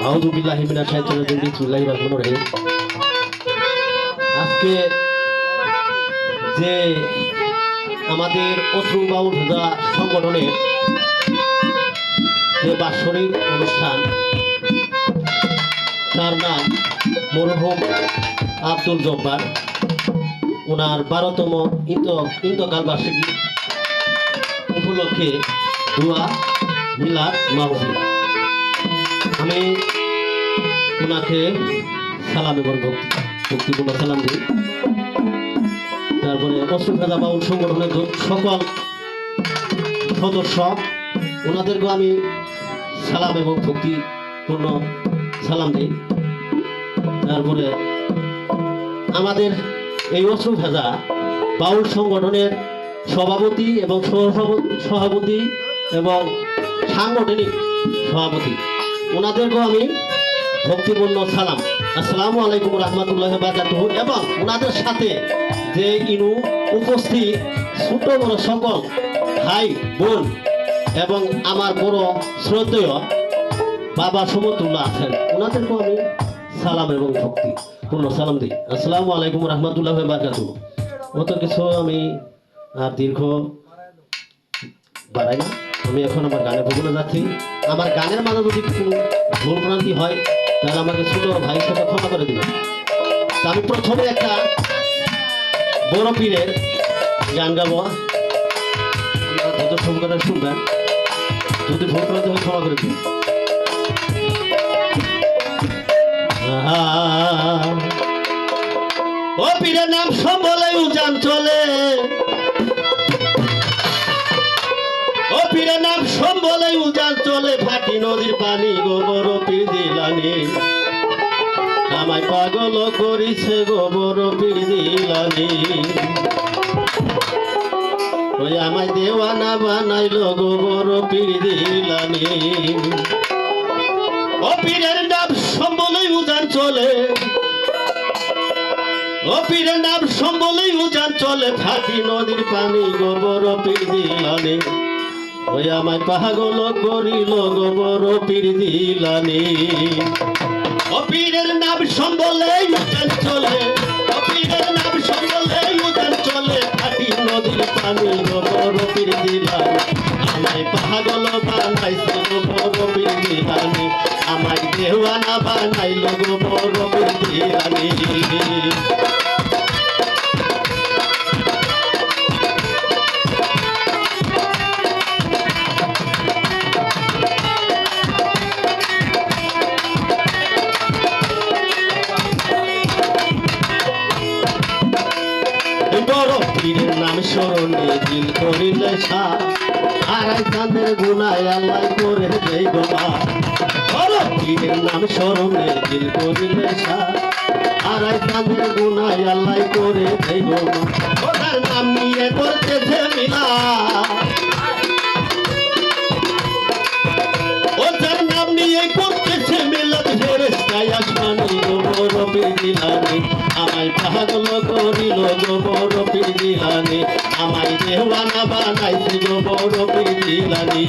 আউযু বিল্লাহি মিনাশ শাইতানির রাজিম বিসমিল্লাহির রহমানির রহিম। আজকে যে আমাদের অশ্রু বাউল হুদা সংগঠনের যে বাৎসরিক অনুষ্ঠান, তার নাম মরহুম আব্দুল জব্বার, ওনার 12তম ইন্তকাল বার্ষিকী উপলক্ষে দোয়া মিলাদ মাহফিল। আমি ওনাকে সালাম এবং ভক্তিপূর্ণ সালাম দিই। তারপরে অশ্রুভেদা বাউল সংগঠনের সকল সদস্য, ওনাদেরকেও আমি সালাম এবং ভক্তিপূর্ণ সালাম দিই। তারপরে আমাদের এই অশ্রুভেদা বাউল সংগঠনের সভাপতি এবং সভাপতি এবং সাংগঠনিক সভাপতি, ওনাদেরকেও আমি ভক্তিপূর্ণ সালাম, আসসালামু আলাইকুম রহমতুল্লাহি ওয়া বারাকাতুহু। এবং ওনাদের সাথে যে ইনু উপস্থিত ছোট বড় সকল ভাই বোন এবং আমার বড় শ্রদ্ধেয় বাবা সমতুল্লাহ আছেন, ওনাদেরকেও আমি সালাম এবং ভক্তিপূর্ণ সালাম দিই, আসসালামু আলাইকুম রহমতুল্লাহি ওয়া বারাকাতুহু। অত কিছু আমি আর দীর্ঘ বাড়াই না, আমি এখন আমার গানে ভুলে যাচ্ছি। আমার গানের মাঝে যদি কোনো ভুল ভ্রান্তি হয় তাহলে আমাকে ছোট ভাই হিসেবে ক্ষমা করে দিবেন। আমি প্রথমে একটা বড় পীরের গান গাবো, আপনারা ধৈর্য সহকারে শুনবেন, যদি ভুল ভ্রান্তি হয় ক্ষমা করে দিবেন। ও পীরের নাম সম্বলে উজান চলে, ও পীরের নাম সম্বলে উজান চলে, ফাটি নদীর পানি গোবর পীর দিলানি, আমায় পাগল করিছে গোবর পীর দিলানি, ওই আমায় দেওয়ানা বানাইলো গোবর পীর দিলানি। ও পীরের নাম সম্বলে উজান চলে, ও পীরের নাম সম্বলে উজান চলে, ফাটি নদীর পানি গোবর পীর দিলানি, ওই আমায় পাগল করিল গোবর পীর দিলানি। ও পীরের নাম সম্বলে উজান চলে, ও পীরের নাম সম্বলে উজান চলে, ফাটি নদীর পানি গোবর পীর দিলানি, আমায় পাগল বানাইছে গোবর পীর দিলানি, আমায় দেওয়ানা বানাইল গোবর পীর দিলানি। বড় পীরের নাম স্মরণে দিল করিলে সার, আড়াই চাঁদের গুনায় আল্লাহ করে দেই গোমা। বড় পীরের নাম স্মরণে দিল করিলে সার, আড়াই চাঁদের গুনায় আল্লাহ করে দেই গোমা। ওটার নাম নিয়ে করতেছে মিলা, ওটার নাম নিয়ে করতেছে মিলাদ, ফেরেশতায় আসমানি গোবর পীর দিলানি, আমায় পাগল করিল গোবর পীর দিলানি, আমায় দেওয়ানা বানাইছে গোবর পীর দিলানি।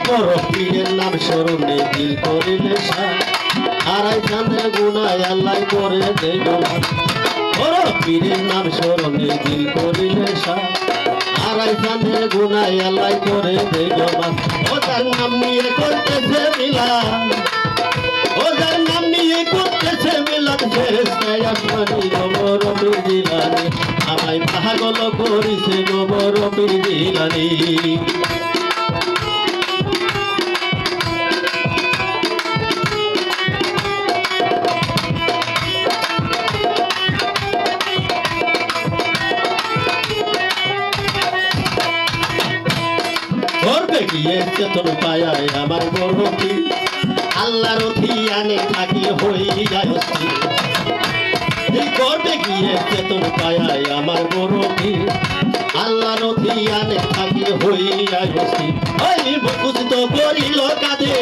বড় পীরের নাম স্মরণে দিল করিলে সার, আড়াই চাঁদের গুনায় আল্লাহ করে দেই গোমা। বড় পীরের নাম স্মরণে দিল করিলে সার, আড়াই চাঁদের গুনায় আল্লাহ করে দেই গোমা। ও তার নাম নিয়ে করতেছে মিলাদ, ও তার নাম নিয়ে করতেছে মিলাদ, ফেরেশতায় আসমানি গোবর পীর দিলানি, আমায় পাগল করিছে গোবর পীর দিলানি। করবে গিয়ে চেতন পায়ায় আমার বড় পীর, আল্লাহর অধিয়ানে থাকি হই যায় অস্থির। করবে গিয়ে চেতন পায়ায় আমার বড় পীর, আল্লাহর অধিয়ানে থাকি হই যায় অস্থির। ওই মুখস্থ করিল কাঁধে,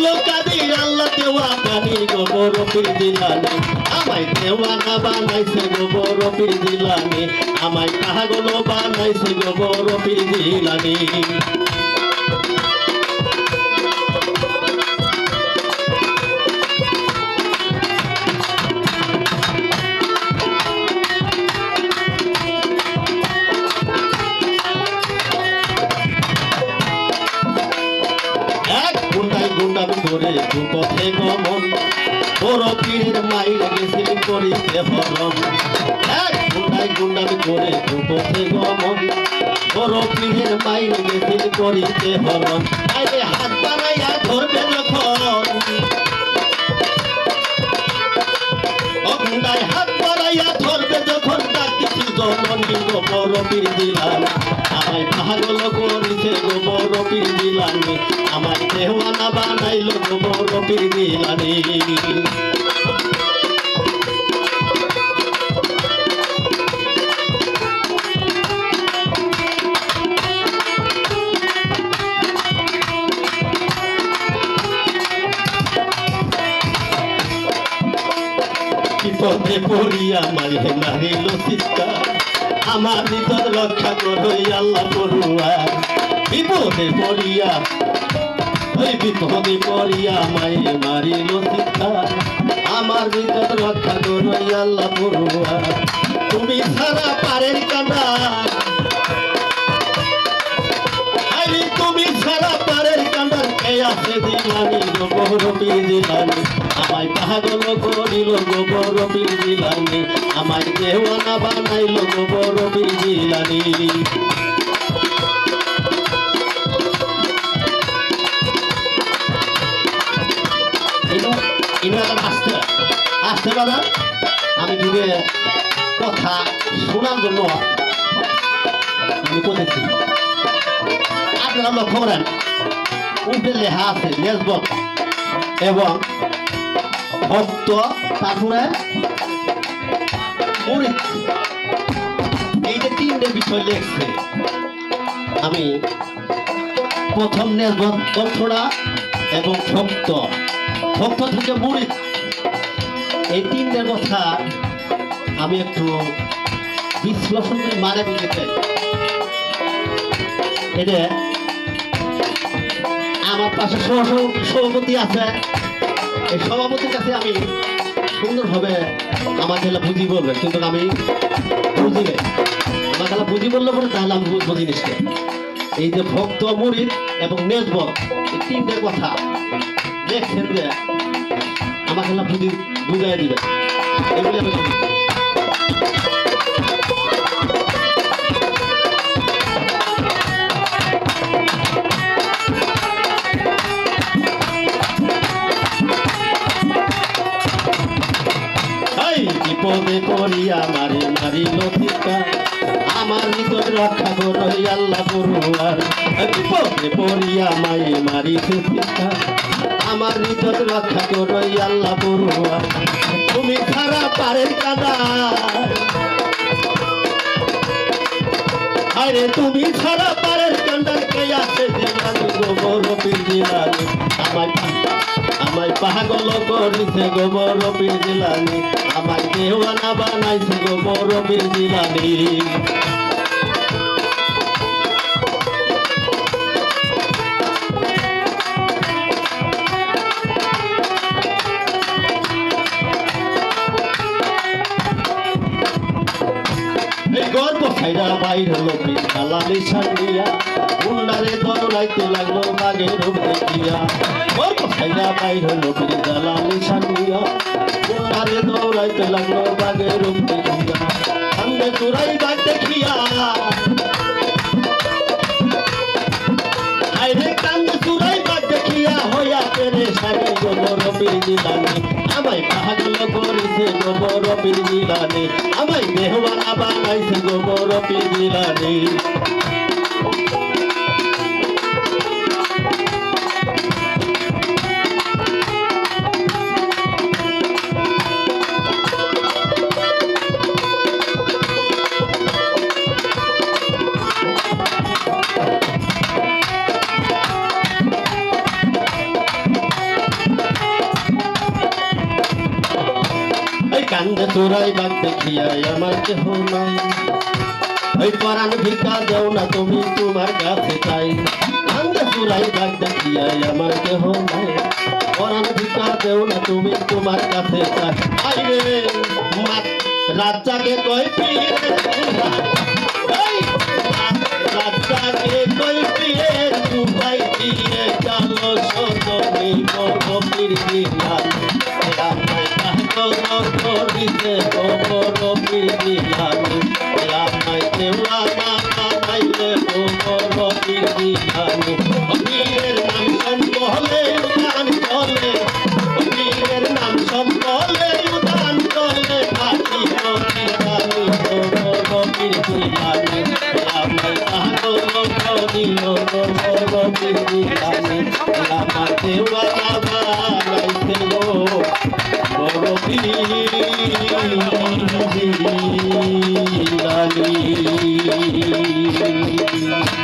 হইলো কাদির আল্লাহ দেওয়া প্রাণী গো বড় পীর জিলানী আমায় দেওয়ানা বানাইছে গো বড় পীর জিলানী আমায় পাগল বানাইছে গো বড় পীর জিলানী গুন্ডামি করে পথে গমন বড় পীরের মাইর গেছিল করিতে হরণ গুন্ডামি করে পথে গমন বড় পীরের মাইর গেছিল করিতে হরণ আরে হাত বানাইয়া ধরবে যখন গুন্ডায় হাত বানাইয়া ধরবে যখন ডাকতেছি জননী গো বড় পীর জিলানী আমায় পাগল করিছে গো বড় পীর জিলানী আমায় দেওয়ানা বানাইলো গো বড় পীর জিলানী বিপদে পড়িয়া মারে মারিল চিৎকার আমার ভিতর রক্ষা করো আল্লাহ পড়ুয়া বিপদে পড়িয়া মায়ে মারিল চিৎকার আমার ভিতর রক্ষা করো আল্লাহ পড়ুয়া তুমি ছাড়া পারের কাঁদা তুমি ছাড়া পারের কাঁদার কে আছে জিলানী গো বড় পীর জিলানী আমায় পাগল করিল গো বড় পীর জিলানী আমায় দেওয়ানা বানাইল গো বড় পীর জিলানী আসতে আসতে দাদা আমি দূরে কথা শোনার জন্য আমি করেছি আপনারা লক্ষ্য করেন উপরে লেখা আছে নেসবত এবং ভক্ত তারপরে মুরিদ এই যে তিনটে বিষয় লেখছে আমি প্রথম নেসবত অর্থটা এবং ভক্ত থেকে মুরিদ এই তিনটে কথা আমি একটু বিশ্লেষণ করে মানে বুঝতে চাই এটা আমার পাশে সভাপতি আছে এই সভাপতির কাছে আমি সুন্দরভাবে আমার খেলা বুঝি বলবেন কিন্তু আমি বুঝি না আমার খেলা বুঝি বললে পরে তাহলে আমি বুঝবো জিনিসটা এই যে ভক্ত মুরিদ এবং নেসবত এই তিনটে কথা দেখছেন যে আমার খেলা বুঝাই দিবে এগুলি আমি বিপদে পড়িয়া মারিল চিৎকার আমার ভিতর রক্ষা করো আল্লাহ পড়ুয়ার বিপদে পড়িয়া মারিছে চিৎকার আমার ভিতর রক্ষা করো আল্লাহ পড়ুয়ার তুমি ছাড়া পারের কাদা আরে তুমি ছাড়া পারের কান্ডার কে আছে জিলানী গো বড় পীর জিলানী আমায় পাগল করিছে গো বড় পীর জিলানী আমায় দেওয়ানা বানাইছে গো বড় পীর জিলানী গর্ব খাইরা বাইর হলো লালি সান্ডিয়া গুন্ডারে দৌড়াইতে লাগলো বাঘের রূপ দেখিয়া গর্ব খাইরা বাইর হলো লালি সান্ডিয়া গুন্ডারে দৌড়াইতে লাগলো বাঘের রূপ দেখিয়া সামনে চুরাই বাঘ দেখিয়া আইরে কান্দে চুরাই বাঘ দেখিয়া হইয়া পেরে সারি গো বড় পীর জিলানী আমায় পাগল করিছে গো বড় পীর জিলানী আমায় দেওয়ানা বানাইছে গো বড় পীর জিলানী কান্দে চোরাই বাগ দেখিয়াই আমার কেহ নাই ওই পরাণ ভিক্ষা দেও না তুমি তোমার কাছে চাই কান্দে চোরাই বাগ দেখিয়াই আমার কেহ নাই পরাণ ভিক্ষা দেও না তুমি তোমার কাছে চাই আইরে রাজাকে কই পিয়ে রাজাকে কই পিয়ে তুই দিয়ে চালো সজনী গভীর দিলাম রামায় পাগল করিতে গভীর দিলাম রামায় দেওয়া মানাইলে গভীর দিলাম অবীরের নাম সম্বলে উদান চলে অবীরের নাম সম্বলে উদান চলে পাখি গভীর দিলাম রামায় পাগল করিল গভীর দিলাম রামায় দেওয়া মানাইতে গভীর দিলাম